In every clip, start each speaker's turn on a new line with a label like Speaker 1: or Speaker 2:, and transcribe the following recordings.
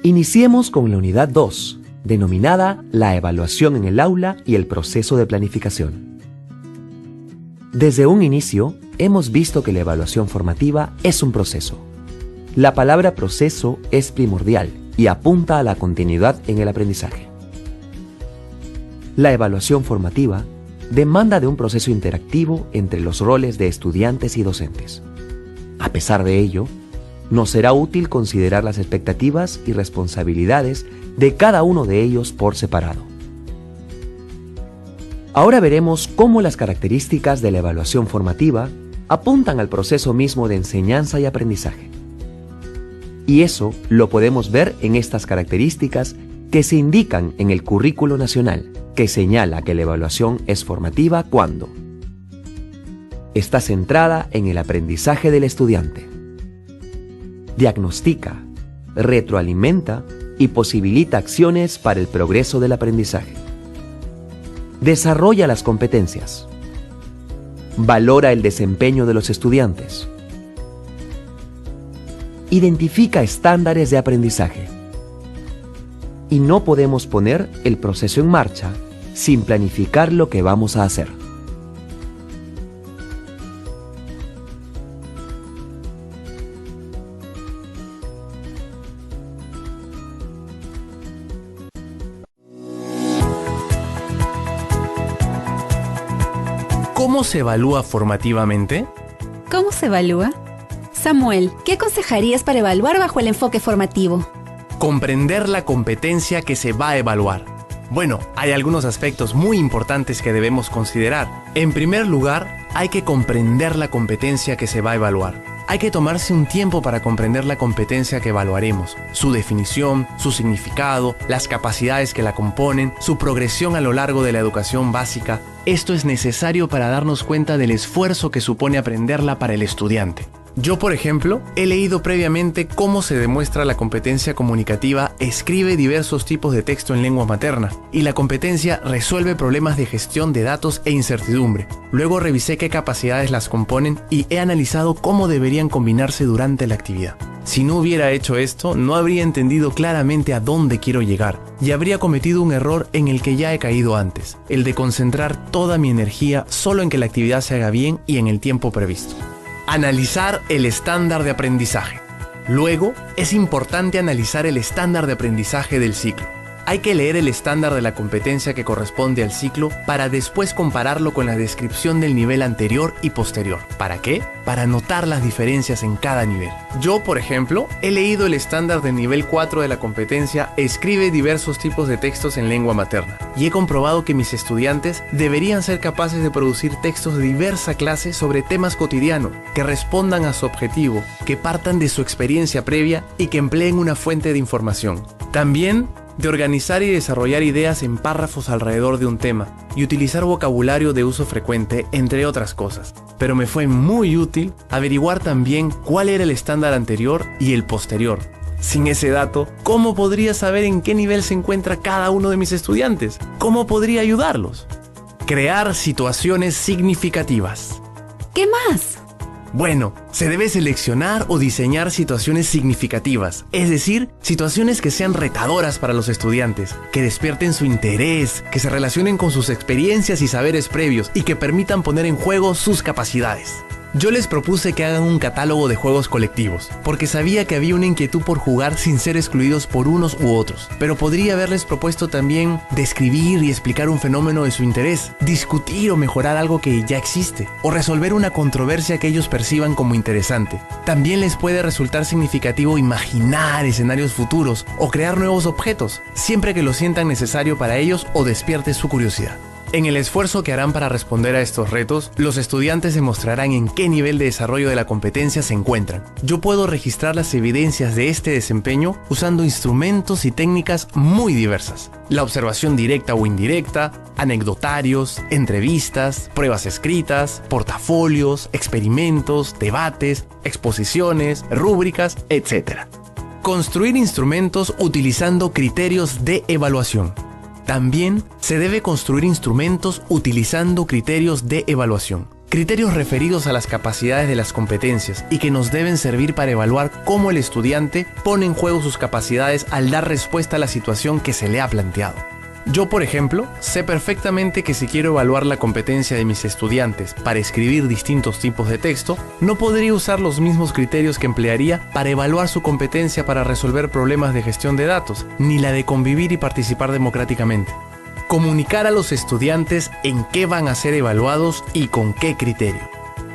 Speaker 1: Iniciemos con la unidad 2, denominada la evaluación en el aula y el proceso de planificación. Desde un inicio, hemos visto que la evaluación formativa es un proceso. La palabra proceso es primordial y apunta a la continuidad en el aprendizaje. La evaluación formativa demanda de un proceso interactivo entre los roles de estudiantes y docentes. A pesar de ello, nos será útil considerar las expectativas y responsabilidades de cada uno de ellos por separado. Ahora veremos cómo las características de la evaluación formativa apuntan al proceso mismo de enseñanza y aprendizaje. Y eso lo podemos ver en estas características que se indican en el Currículo Nacional, que señala que la evaluación es formativa cuando está centrada en el aprendizaje del estudiante, diagnostica, retroalimenta y posibilita acciones para el progreso del aprendizaje, desarrolla las competencias, valora el desempeño de los estudiantes, identifica estándares de aprendizaje. Y no podemos poner el proceso en marcha sin planificar lo que vamos a hacer.
Speaker 2: ¿Cómo se evalúa formativamente?
Speaker 3: ¿Cómo se evalúa? Samuel, ¿qué aconsejarías para evaluar bajo el enfoque formativo?
Speaker 2: Comprender la competencia que se va a evaluar. Bueno, hay algunos aspectos muy importantes que debemos considerar. En primer lugar, hay que comprender la competencia que se va a evaluar. Hay que tomarse un tiempo para comprender la competencia que evaluaremos, su definición, su significado, las capacidades que la componen, su progresión a lo largo de la educación básica. Esto es necesario para darnos cuenta del esfuerzo que supone aprenderla para el estudiante. Yo, por ejemplo, he leído previamente cómo se demuestra la competencia comunicativa escribe diversos tipos de texto en lengua materna y la competencia resuelve problemas de gestión de datos e incertidumbre. Luego revisé qué capacidades las componen y he analizado cómo deberían combinarse durante la actividad. Si no hubiera hecho esto, no habría entendido claramente a dónde quiero llegar y habría cometido un error en el que ya he caído antes, el de concentrar toda mi energía solo en que la actividad se haga bien y en el tiempo previsto. Analizar el estándar de aprendizaje. Luego, es importante analizar el estándar de aprendizaje del ciclo. Hay que leer el estándar de la competencia que corresponde al ciclo para después compararlo con la descripción del nivel anterior y posterior. ¿Para qué? Para notar las diferencias en cada nivel. Yo, por ejemplo, he leído el estándar del nivel 4 de la competencia escribe diversos tipos de textos en lengua materna y he comprobado que mis estudiantes deberían ser capaces de producir textos de diversa clase sobre temas cotidianos, que respondan a su objetivo, que partan de su experiencia previa y que empleen una fuente de información. También de organizar y desarrollar ideas en párrafos alrededor de un tema y utilizar vocabulario de uso frecuente, entre otras cosas. Pero me fue muy útil averiguar también cuál era el estándar anterior y el posterior. Sin ese dato, ¿cómo podría saber en qué nivel se encuentra cada uno de mis estudiantes? ¿Cómo podría ayudarlos? Crear situaciones significativas.
Speaker 3: ¿Qué más?
Speaker 2: Bueno, se debe seleccionar o diseñar situaciones significativas, es decir, situaciones que sean retadoras para los estudiantes, que despierten su interés, que se relacionen con sus experiencias y saberes previos y que permitan poner en juego sus capacidades. Yo les propuse que hagan un catálogo de juegos colectivos, porque sabía que había una inquietud por jugar sin ser excluidos por unos u otros, pero podría haberles propuesto también describir y explicar un fenómeno de su interés, discutir o mejorar algo que ya existe, o resolver una controversia que ellos perciban como interesante. También les puede resultar significativo imaginar escenarios futuros o crear nuevos objetos, siempre que lo sientan necesario para ellos o despierte su curiosidad. En el esfuerzo que harán para responder a estos retos, los estudiantes demostrarán en qué nivel de desarrollo de la competencia se encuentran. Yo puedo registrar las evidencias de este desempeño usando instrumentos y técnicas muy diversas. La observación directa o indirecta, anecdotarios, entrevistas, pruebas escritas, portafolios, experimentos, debates, exposiciones, rúbricas, etc. Construir instrumentos utilizando criterios de evaluación. También se debe construir instrumentos utilizando criterios de evaluación. criterios referidos a las capacidades de las competencias y que nos deben servir para evaluar cómo el estudiante pone en juego sus capacidades al dar respuesta a la situación que se le ha planteado. Yo, por ejemplo, sé perfectamente que si quiero evaluar la competencia de mis estudiantes para escribir distintos tipos de texto, no podría usar los mismos criterios que emplearía para evaluar su competencia para resolver problemas de gestión de datos, ni la de convivir y participar democráticamente. Comunicar a los estudiantes en qué van a ser evaluados y con qué criterio.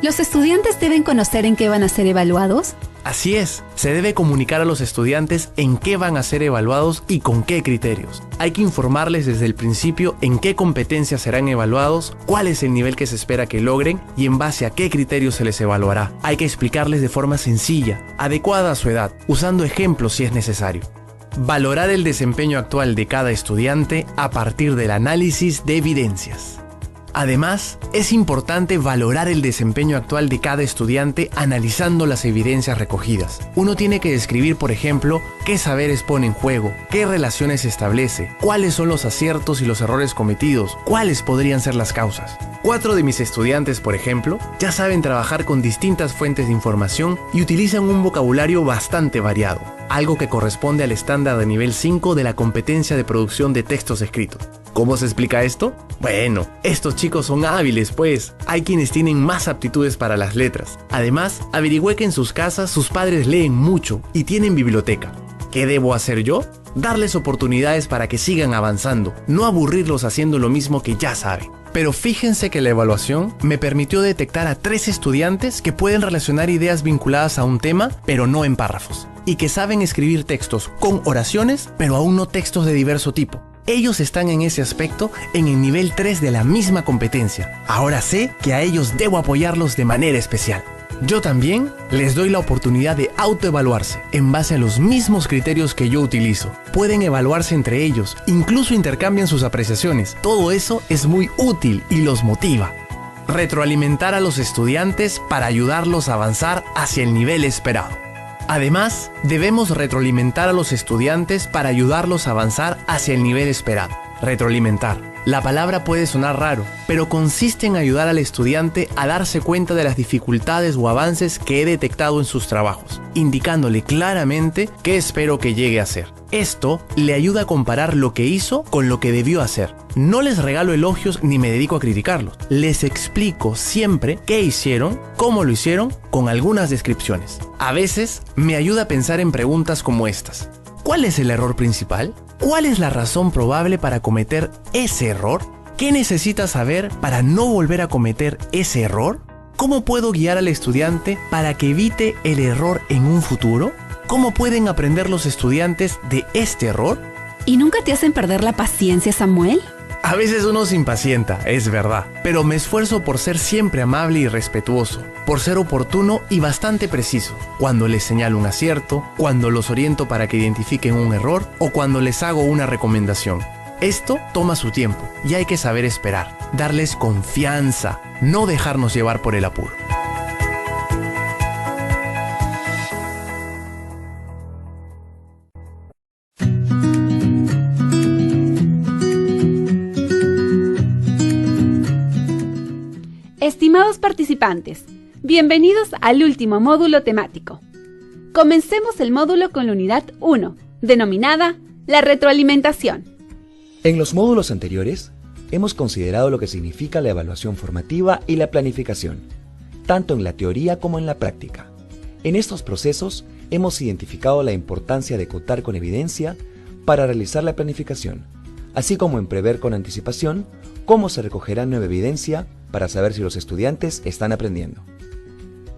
Speaker 3: ¿Los estudiantes deben conocer en qué van a ser evaluados?
Speaker 2: Así es, se debe comunicar a los estudiantes en qué van a ser evaluados y con qué criterios. Hay que informarles desde el principio en qué competencias serán evaluados, cuál es el nivel que se espera que logren y en base a qué criterios se les evaluará. Hay que explicarles de forma sencilla, adecuada a su edad, usando ejemplos si es necesario. Valorar el desempeño actual de cada estudiante a partir del análisis de evidencias. Además, es importante valorar el desempeño actual de cada estudiante analizando las evidencias recogidas. Uno tiene que describir, por ejemplo, qué saberes pone en juego, qué relaciones establece, cuáles son los aciertos y los errores cometidos, cuáles podrían ser las causas. 4 de mis estudiantes, por ejemplo, ya saben trabajar con distintas fuentes de información y utilizan un vocabulario bastante variado, algo que corresponde al estándar de nivel 5 de la competencia de producción de textos escritos. ¿Cómo se explica esto? Bueno, estos chicos son hábiles, pues. Hay quienes tienen más aptitudes para las letras. Además, averigüé que en sus casas sus padres leen mucho y tienen biblioteca. ¿Qué debo hacer yo? Darles oportunidades para que sigan avanzando, no aburrirlos haciendo lo mismo que ya saben. Pero fíjense que la evaluación me permitió detectar a 3 estudiantes que pueden relacionar ideas vinculadas a un tema, pero no en párrafos, y que saben escribir textos con oraciones, pero aún no textos de diverso tipo. Ellos están en ese aspecto en el nivel 3 de la misma competencia. Ahora sé que a ellos debo apoyarlos de manera especial. Yo también les doy la oportunidad de autoevaluarse en base a los mismos criterios que yo utilizo. Pueden evaluarse entre ellos, incluso intercambian sus apreciaciones. Todo eso es muy útil y los motiva. Retroalimentar a los estudiantes para ayudarlos a avanzar hacia el nivel esperado. Además, debemos retroalimentar a los estudiantes para ayudarlos a avanzar hacia el nivel esperado. Retroalimentar. La palabra puede sonar raro, pero consiste en ayudar al estudiante a darse cuenta de las dificultades o avances que he detectado en sus trabajos, indicándole claramente qué espero que llegue a hacer. Esto le ayuda a comparar lo que hizo con lo que debió hacer. No les regalo elogios ni me dedico a criticarlos. Les explico siempre qué hicieron, cómo lo hicieron, con algunas descripciones. A veces me ayuda a pensar en preguntas como estas. ¿Cuál es el error principal? ¿Cuál es la razón probable para cometer ese error? ¿Qué necesita saber para no volver a cometer ese error? ¿Cómo puedo guiar al estudiante para que evite el error en un futuro? ¿Cómo pueden aprender los estudiantes de este error?
Speaker 3: ¿Y nunca te hacen perder la paciencia, Samuel?
Speaker 2: A veces uno se impacienta, es verdad, pero me esfuerzo por ser siempre amable y respetuoso, por ser oportuno y bastante preciso, cuando les señalo un acierto, cuando los oriento para que identifiquen un error o cuando les hago una recomendación. Esto toma su tiempo y hay que saber esperar, darles confianza, no dejarnos llevar por el apuro.
Speaker 3: Estimados participantes, bienvenidos al último módulo temático. Comencemos el módulo con la unidad 1, denominada la retroalimentación.
Speaker 1: En los módulos anteriores, hemos considerado lo que significa la evaluación formativa y la planificación, tanto en la teoría como en la práctica. En estos procesos, hemos identificado la importancia de contar con evidencia para realizar la planificación, así como en prever con anticipación cómo se recogerá nueva evidencia para saber si los estudiantes están aprendiendo.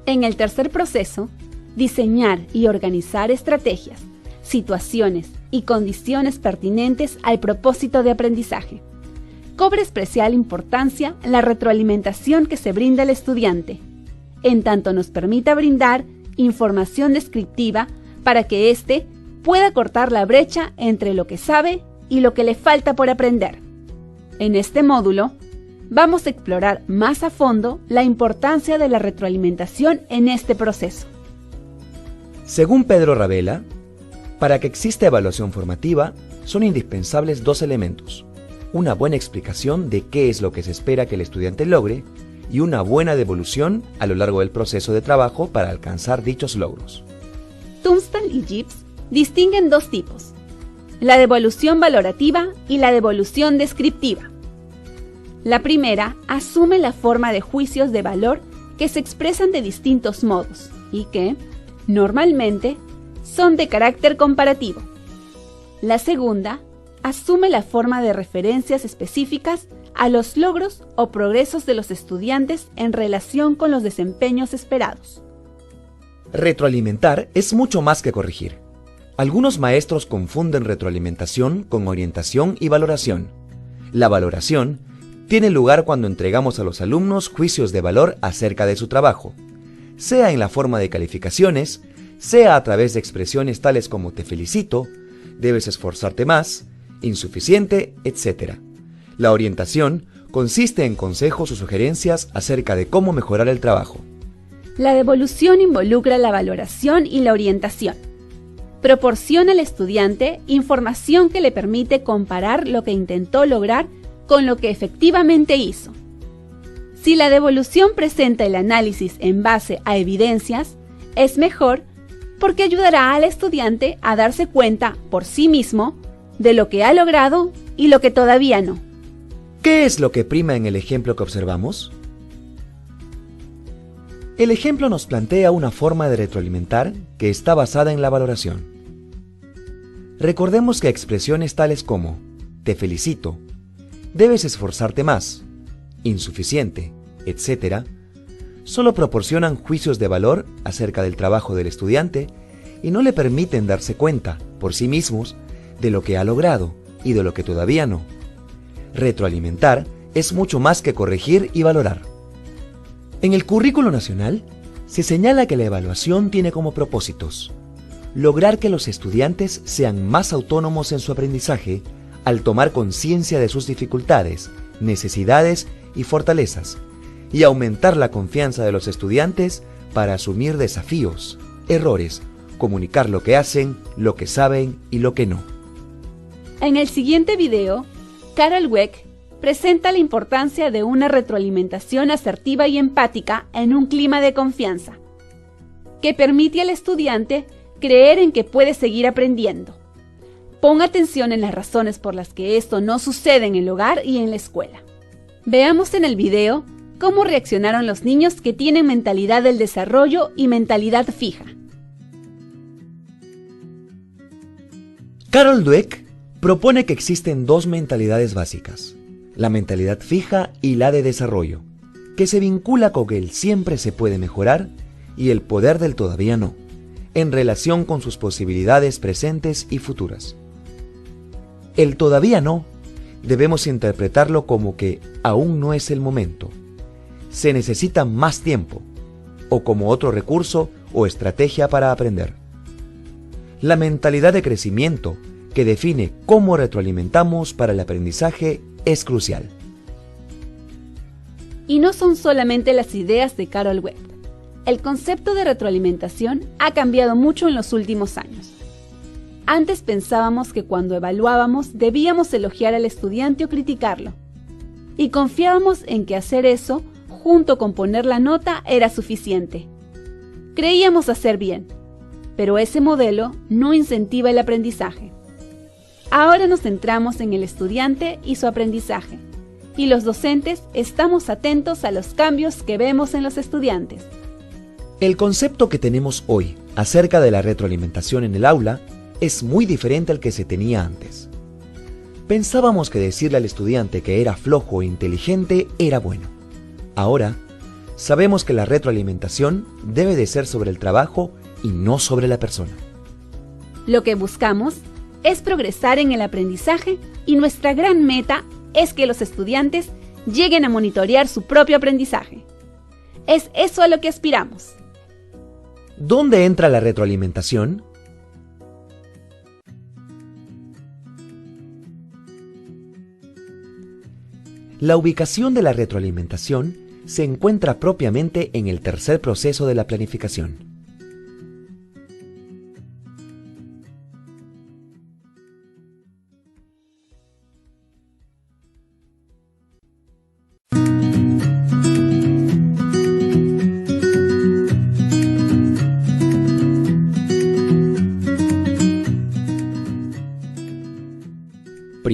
Speaker 3: En el tercer proceso, diseñar y organizar estrategias, situaciones y condiciones pertinentes al propósito de aprendizaje. Cobra especial importancia la retroalimentación que se brinda al estudiante, en tanto nos permita brindar información descriptiva para que éste pueda cortar la brecha entre lo que sabe y lo que le falta por aprender. En este módulo, vamos a explorar más a fondo la importancia de la retroalimentación en este proceso.
Speaker 1: Según Pedro Ravela, para que exista evaluación formativa, son indispensables 2 elementos: una buena explicación de qué es lo que se espera que el estudiante logre y una buena devolución a lo largo del proceso de trabajo para alcanzar dichos logros.
Speaker 3: Tunstall y Gibbs distinguen dos tipos: la devolución valorativa y la devolución descriptiva. La primera asume la forma de juicios de valor que se expresan de distintos modos y que, normalmente, son de carácter comparativo. La segunda asume la forma de referencias específicas a los logros o progresos de los estudiantes en relación con los desempeños esperados.
Speaker 1: Retroalimentar es mucho más que corregir. Algunos maestros confunden retroalimentación con orientación y valoración. La valoración tiene lugar cuando entregamos a los alumnos juicios de valor acerca de su trabajo, sea en la forma de calificaciones, sea a través de expresiones tales como te felicito, debes esforzarte más, insuficiente, etc. La orientación consiste en consejos o sugerencias acerca de cómo mejorar el trabajo.
Speaker 3: La devolución involucra la valoración y la orientación. Proporciona al estudiante información que le permite comparar lo que intentó lograr con lo que efectivamente hizo. Si la devolución presenta el análisis en base a evidencias, es mejor porque ayudará al estudiante a darse cuenta por sí mismo de lo que ha logrado y lo que todavía no.
Speaker 1: ¿Qué es lo que prima en el ejemplo que observamos? El ejemplo nos plantea una forma de retroalimentar que está basada en la valoración. Recordemos que expresiones tales como te felicito, debes esforzarte más, insuficiente, etc., solo proporcionan juicios de valor acerca del trabajo del estudiante y no le permiten darse cuenta, por sí mismos, de lo que ha logrado y de lo que todavía no. Retroalimentar es mucho más que corregir y valorar. En el Currículo Nacional se señala que la evaluación tiene como propósitos lograr que los estudiantes sean más autónomos en su aprendizaje al tomar conciencia de sus dificultades, necesidades y fortalezas, y aumentar la confianza de los estudiantes para asumir desafíos, errores, comunicar lo que hacen, lo que saben y lo que no.
Speaker 3: En el siguiente video, Carol Dweck presenta la importancia de una retroalimentación asertiva y empática en un clima de confianza, que permite al estudiante creer en que puede seguir aprendiendo. Ponga atención en las razones por las que esto no sucede en el hogar y en la escuela. Veamos en el video cómo reaccionaron los niños que tienen mentalidad del desarrollo y mentalidad fija.
Speaker 1: Carol Dweck propone que existen dos mentalidades básicas, la mentalidad fija y la de desarrollo, que se vincula con el siempre se puede mejorar y el poder del todavía no, en relación con sus posibilidades presentes y futuras. El todavía no debemos interpretarlo como que aún no es el momento, se necesita más tiempo, o como otro recurso o estrategia para aprender. La mentalidad de crecimiento, que define cómo retroalimentamos para el aprendizaje, es crucial.
Speaker 3: Y no son solamente las ideas de Carol Dweck. El concepto de retroalimentación ha cambiado mucho en los últimos años. Antes pensábamos que cuando evaluábamos debíamos elogiar al estudiante o criticarlo, y confiábamos en que hacer eso, junto con poner la nota, era suficiente. Creíamos hacer bien, pero ese modelo no incentiva el aprendizaje. Ahora nos centramos en el estudiante y su aprendizaje, y los docentes estamos atentos a los cambios que vemos en los estudiantes.
Speaker 1: El concepto que tenemos hoy acerca de la retroalimentación en el aula es muy diferente al que se tenía antes. Pensábamos que decirle al estudiante que era flojo e inteligente era bueno. Ahora, sabemos que la retroalimentación debe de ser sobre el trabajo y no sobre la persona.
Speaker 3: Lo que buscamos es progresar en el aprendizaje y nuestra gran meta es que los estudiantes lleguen a monitorear su propio aprendizaje. Es eso a lo que aspiramos.
Speaker 1: ¿Dónde entra la retroalimentación? La ubicación de la retroalimentación se encuentra propiamente en el tercer proceso de la planificación.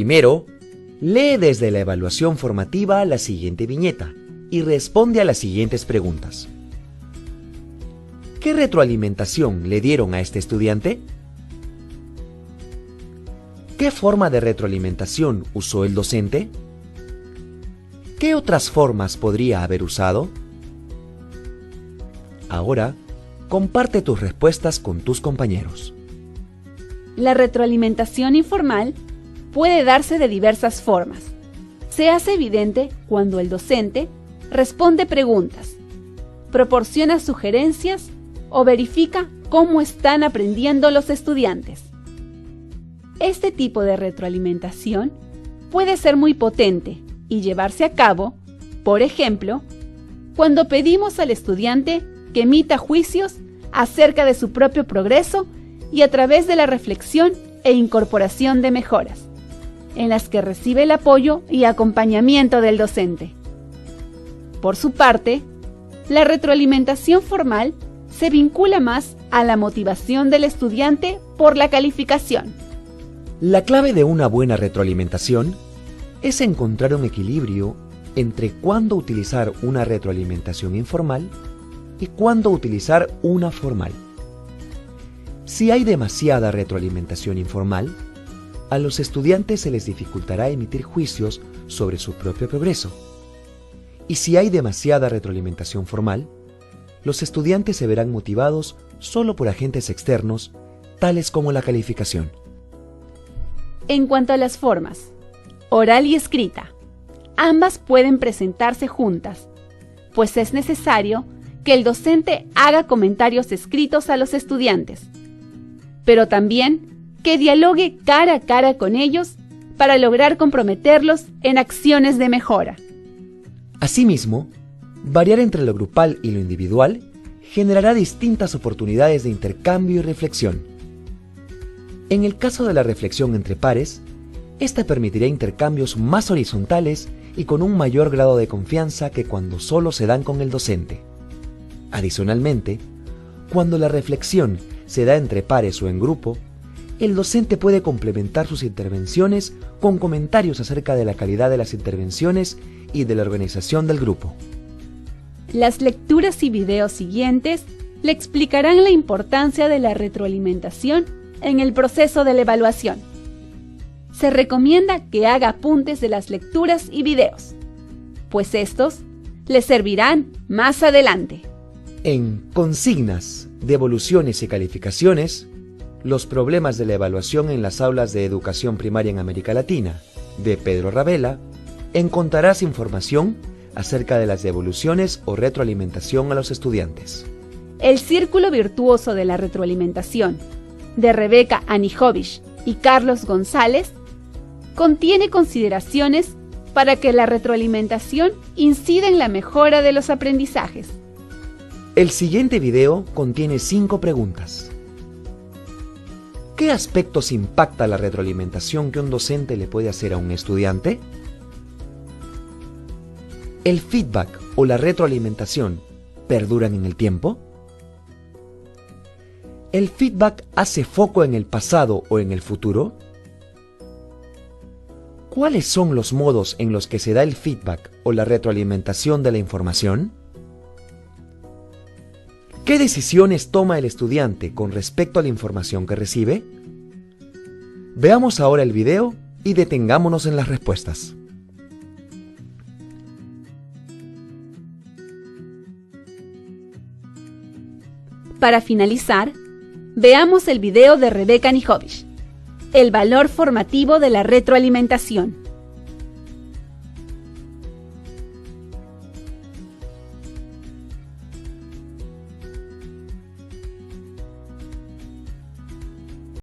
Speaker 1: Primero, lee desde la evaluación formativa la siguiente viñeta y responde a las siguientes preguntas. ¿Qué retroalimentación le dieron a este estudiante? ¿Qué forma de retroalimentación usó el docente? ¿Qué otras formas podría haber usado? Ahora, comparte tus respuestas con tus compañeros.
Speaker 3: La retroalimentación informal puede darse de diversas formas. Se hace evidente cuando el docente responde preguntas, proporciona sugerencias o verifica cómo están aprendiendo los estudiantes. Este tipo de retroalimentación puede ser muy potente y llevarse a cabo, por ejemplo, cuando pedimos al estudiante que emita juicios acerca de su propio progreso y a través de la reflexión e incorporación de mejoras, en las que recibe el apoyo y acompañamiento del docente. Por su parte, la retroalimentación formal se vincula más a la motivación del estudiante por la calificación.
Speaker 1: La clave de una buena retroalimentación es encontrar un equilibrio entre cuándo utilizar una retroalimentación informal y cuándo utilizar una formal. Si hay demasiada retroalimentación informal, a los estudiantes se les dificultará emitir juicios sobre su propio progreso. Y si hay demasiada retroalimentación formal, los estudiantes se verán motivados solo por agentes externos, tales como la calificación.
Speaker 3: En cuanto a las formas, oral y escrita, ambas pueden presentarse juntas, pues es necesario que el docente haga comentarios escritos a los estudiantes, pero también que dialogue cara a cara con ellos para lograr comprometerlos en acciones de mejora.
Speaker 1: Asimismo, variar entre lo grupal y lo individual generará distintas oportunidades de intercambio y reflexión. En el caso de la reflexión entre pares, esta permitirá intercambios más horizontales y con un mayor grado de confianza que cuando solo se dan con el docente. Adicionalmente, cuando la reflexión se da entre pares o en grupo, el docente puede complementar sus intervenciones con comentarios acerca de la calidad de las intervenciones y de la organización del grupo.
Speaker 3: Las lecturas y videos siguientes le explicarán la importancia de la retroalimentación en el proceso de la evaluación. Se recomienda que haga apuntes de las lecturas y videos, pues estos le servirán más adelante.
Speaker 1: En consignas, devoluciones y calificaciones, los problemas de la evaluación en las aulas de educación primaria en América Latina, de Pedro Ravela, encontrarás información acerca de las devoluciones o retroalimentación a los estudiantes.
Speaker 3: El círculo virtuoso de la retroalimentación, de Rebeca Anijovic y Carlos González, contiene consideraciones para que la retroalimentación incida en la mejora de los aprendizajes.
Speaker 1: El siguiente video contiene 5 preguntas. ¿Qué aspectos impacta la retroalimentación que un docente le puede hacer a un estudiante? ¿El feedback o la retroalimentación perduran en el tiempo? ¿El feedback hace foco en el pasado o en el futuro? ¿Cuáles son los modos en los que se da el feedback o la retroalimentación de la información? ¿Qué decisiones toma el estudiante con respecto a la información que recibe? Veamos ahora el video y detengámonos en las respuestas.
Speaker 3: Para finalizar, veamos el video de Rebeca Anijovic, el valor formativo de la retroalimentación.